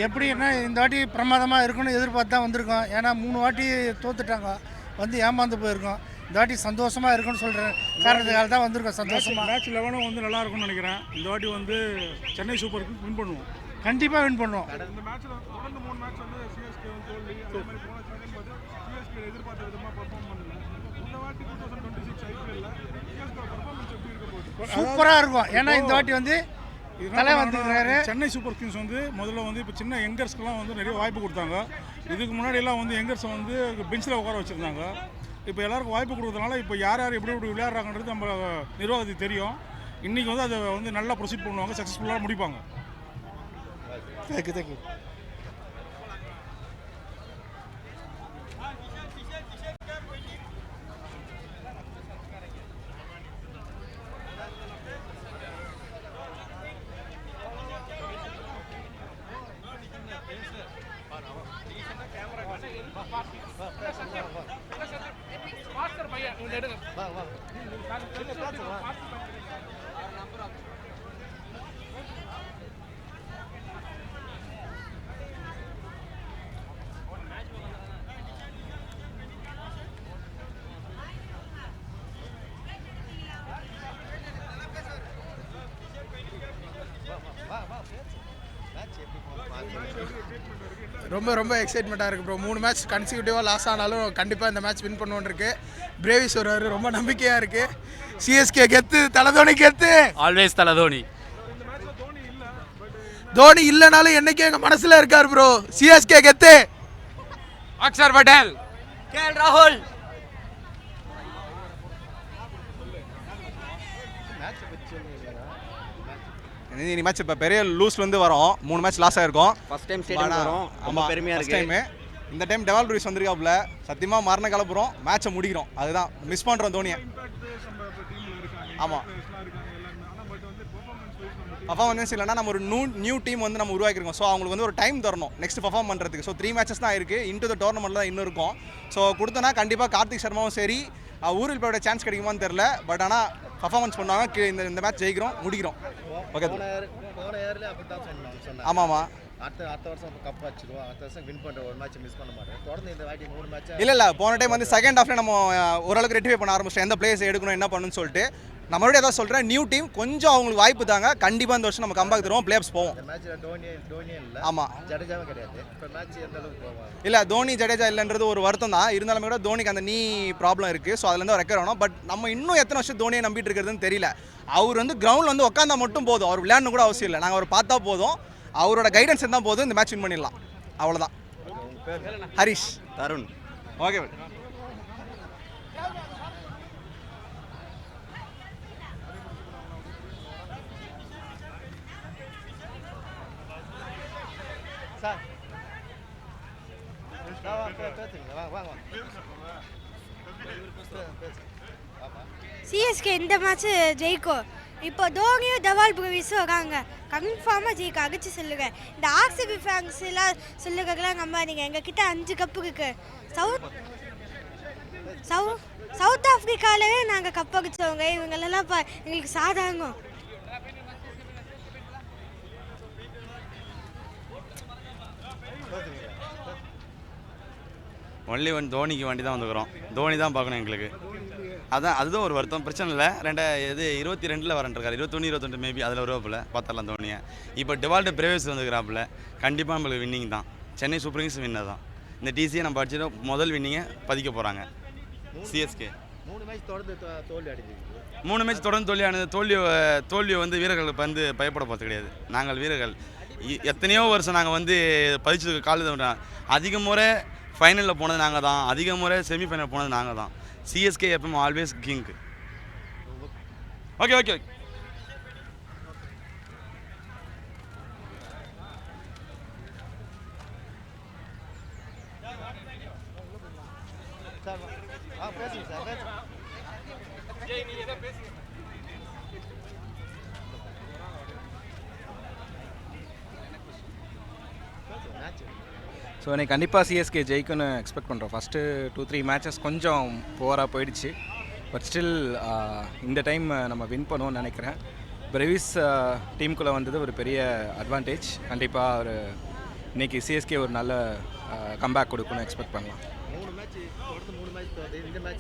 எப்படின்னா இந்த வாட்டி பிரமாதமாக இருக்குன்னு எதிர்பார்த்து தான் வந்திருக்கோம். ஏன்னா 3 வாட்டி தோத்துட்டாங்க, வந்து ஏமாந்து போயிருக்கோம். இந்த வாட்டி சந்தோஷமாக இருக்குன்னு சொல்கிறேன் காரணத்துக்காக தான் வந்திருக்கோம். சந்தோஷமாக மேட்ச் 11 வந்து நல்லா இருக்கும்னு நினைக்கிறேன். இந்த வாட்டி வந்து சென்னை சூப்பர் கிங்ஸ் வின் பண்ணுவோம், கண்டிப்பாக வின் பண்ணுவோம். இந்த மேட்ச்சில் தொடர்ந்து 3 மேட்ச் வந்து சிஎஸ்கே வந்து தோல்வி, அதே மாதிரி போன சீசன் பார்த்து சிஎஸ்கே எதிர்பார்த்த விதமாக பர்ஃபார்ம் பண்ணல. இந்த வாட்டி 2026 ஐபிஎல்ல சிஎஸ்கே பர்ஃபார்மன்ஸ் எப்படி இருக்க போகுது? சூப்பராக இருக்கும். ஏன்னா இந்த வாட்டி வந்து சென்னை சூப்பர் கிங்ஸ் வந்து முதல்ல வந்து இப்போ சின்ன யங்கர்ஸ்க்கெல்லாம் வந்து நிறைய வாய்ப்பு கொடுத்தாங்க. இதுக்கு முன்னாடியெல்லாம் வந்து யங்கர்ஸை வந்து பெஞ்சில் உட்கார வச்சுருந்தாங்க. இப்போ எல்லாருக்கும் வாய்ப்பு கொடுக்கறதுனால இப்போ யார் யார் எப்படி எப்படி விளையாடுறாங்கன்றது நம்ம நிர்வாகத்துக்கு தெரியும். இன்றைக்கி வந்து அதை வந்து நல்லா ப்ரொசீட் பண்ணுவாங்க, சக்ஸஸ்ஃபுல்லாக முடிப்பாங்க. தேங்க்யூ. ரொம்ப எக்ஸைட்மெண்ட்டாக இருக்குது ப்ரோ. 3 மேட்ச் கன்சிக்யூட்டிவாக லாஸ் ஆனாலும் கண்டிப்பாக இந்த மேட்ச் வின் பண்ணுவோன்னு இருக்குது. பிரேவிஸ் வருவார், ரொம்ப நம்பிக்கையாக இருக்குது. சிஎஸ்கே கெத்து, தலதோனி கெத்து, ஆல்வேஸ் தலதோனி. தோனி இல்லைனாலும் என்னைக்கு எங்கள் மனசில் இருக்கார் ப்ரோ. சிஎஸ்கே கெத்து, அக்ஷர் பட்டேல், கேஎல் ராகுல். இந்த மேட்ச் இப்போ பெரிய லூஸ்லேருந்து வரோம். 3 மேட்ச் லாஸ் ஆகிருக்கோம். ஃபர்ஸ்ட் டைம் ஸ்டேடியம் வரோம், ரொம்ப பெருமையாக இருக்குது. டைமு இந்த டைம் டெவால் ப்ரூஸ் வந்திருக்காப்புல, சத்தியமாக மரண கலப்புறோம், மேட்சை முடிக்கிறோம். அதுதான் மிஸ் பண்ணுறோம் தோனியை. ஆமாம், பர்ஃபார்மன்ஸ் இல்லைனா நம்ம ஒரு நியூ டீம் வந்து நம்ம உருவாக்கிருக்கோம். ஸோ அவங்களுக்கு வந்து ஒரு டைம் தரணும் நெக்ஸ்ட் பர்ஃபார்ம் பண்ணுறதுக்கு. ஸோ 3 மேட்சஸ் தான் இருக்குது, இன்டு த டோர்னமெண்ட் தான் இன்னும் இருக்கும். ஸோ கொடுத்தோன்னா கண்டிப்பாக கார்த்திக் சர்மாவும் சரி ஊரில் போய் சான்ஸ் கிடைக்குமான்னு தெரில. பட் ஆனால் பர்ஃபார்மன்ஸ் பண்ணுவாங்க. இந்த மேட்ச் ஜெயிக்கிறோம், முடிக்கிறோம். ஓகே. ஆமாம்மா, அடுத்த வருஷம் கப் வச்சிருவோம். அடுத்த வருஷம் வின் பண்ணுற ஒரு மேட்ச் மிஸ் பண்ண மாட்டேன். தொடர்ந்து இந்த வாட்டி 3 மேட்ச் இல்லை போன டைம் வந்து செகண்ட் ஹாஃப்ல நம்ம ஓரளவுக்கு ரெட்டிஃபை பண்ண ஆரம்பிச்சிட்டோம், எந்த பிளேயர்ஸ் எடுக்கணும் என்ன பண்ணணும்னு சொல்லிட்டு. நம்மளோட ஏதாவது சொல்கிறேன், நியூ டீம் கொஞ்சம் அவங்களுக்கு வாய்ப்பு தாங்க. கண்டிப்பாக இந்த வருஷம் நம்ம கம்பேக் தருவோம், பிளேயர்ஸ் போவோம். இந்த மேட்ச்சில் டோனி இல்லை, ஆமாம், ஜடேஜாவும் கிடையாது. இப்போ மேட்ச் எந்த அளவுக்கு போவாங்க? இல்லை தோனி ஜடேஜா இல்லைன்றது ஒரு வருத்தம் தான். இருந்தாலுமே கூட தோனிக்கு அந்த நீ ப்ராப்ளம் இருக்குது. ஸோ அதுலேருந்து ரெக்கவர் ஆகணும். பட் நம்ம இன்னும் எத்தனை வருஷம் தோனியை நம்பிட்டு இருக்கிறதுன்னு தெரியல. அவர் வந்து கிரவுண்டில் வந்து உட்காந்தா மட்டும் போதும், அவர் விளையாடணும் கூட அவசியம் இல்லை. நாங்கள் அவர் பார்த்தா போதும், அவரோட கைடன்ஸ் இருந்தால் போதும், இந்த மேட்ச் வின் பண்ணிடலாம். அவ்வளோதான். ஹரிஷ், தருண். ஓகே. சார் வாங்க. சிஎஸ்கே இந்த மேட்ச் ஜெயிக்கும். இப்போ தோனியும் தவால் புகவிஸும் வராங்க, கன்ஃபார்மாக ஜெயிக்க. அடிச்சு சொல்லுங்க. இந்த ஆர்சிபி ஃபேன்ஸ் எல்லாம் சொல்லுறதுலாம் நம்பாதீங்க. எங்ககிட்ட 5 கப்பு இருக்கு. சவுத் ஆஃப்ரிக்காலவே நாங்கள் கப் அடிச்சவங்க. இவங்களெல்லாம் எங்களுக்கு சாதாரணம். ஒன்லி தோனிக்கு வண்டி தான் வந்துக்கிறோம். தோனி தான் பார்க்கணும் எங்களுக்கு. அதுதான் ஒரு வருத்தம். பிரச்சனை இல்லை. 22 வரன்ட்ருக்காரு. 21 22 மேபி அதில் வருவாப்பில் பார்த்தரலாம் தோனியை. இப்போ டிவால்ட் பிரேவிஸ் வந்துக்கிறாப்புல. கண்டிப்பாக நம்மளுக்கு வின்னிங் தான். சென்னை சூப்பர் கிங்ஸ் வின்னர் தான். இந்த டிசியை நம்ம அடிச்சுட்டு முதல் வின்னிங்கை பதிக்க போகிறாங்க சிஎஸ்கே. 3 மேட்ச் தொடர்ந்து தோல்வி அடைஞ்சிருக்கு. 3 மேட்ச் தொடர்ந்து தோல்வியானது. தோல்வி வந்து வீரர்கள் வந்து பயப்பட போகிறது கிடையாது. நாங்கள் வீரர்கள் எத்தனையோ வருஷம் நாங்கள் வந்து பதிச்சது காலேஜ் அதிக முறை ஃபைனலில் போனது நாங்கள் தான். அதிக முறை செமிஃபைனல் போனது நாங்கள் தான். சிஎஸ்கே எப்பவும் always king. Okay okay sir பேசுங்க சார் பேசுங்க. ஸோ எனக்கு கண்டிப்பாக சிஎஸ்கே ஜெயிக்குன்னு எக்ஸ்பெக்ட் பண்ணுறோம். ஃபஸ்ட்டு 2-3 மேட்சஸ் கொஞ்சம் புவராக போயிடுச்சு. பட் ஸ்டில் இந்த டைம் நம்ம வின் பண்ணுவோம்னு நினைக்கிறேன். பிரேவிஸ் டீமுக்குள்ளே வந்தது ஒரு பெரிய அட்வான்டேஜ். கண்டிப்பாக ஒரு இன்றைக்கி சிஎஸ்கே ஒரு நல்ல கம்பேக் கொடுக்கணும்னு எக்ஸ்பெக்ட் பண்ணலாம். 3 மேட்ச் தொடர்ந்து 3 மேட்ச் இந்த மேட்ச்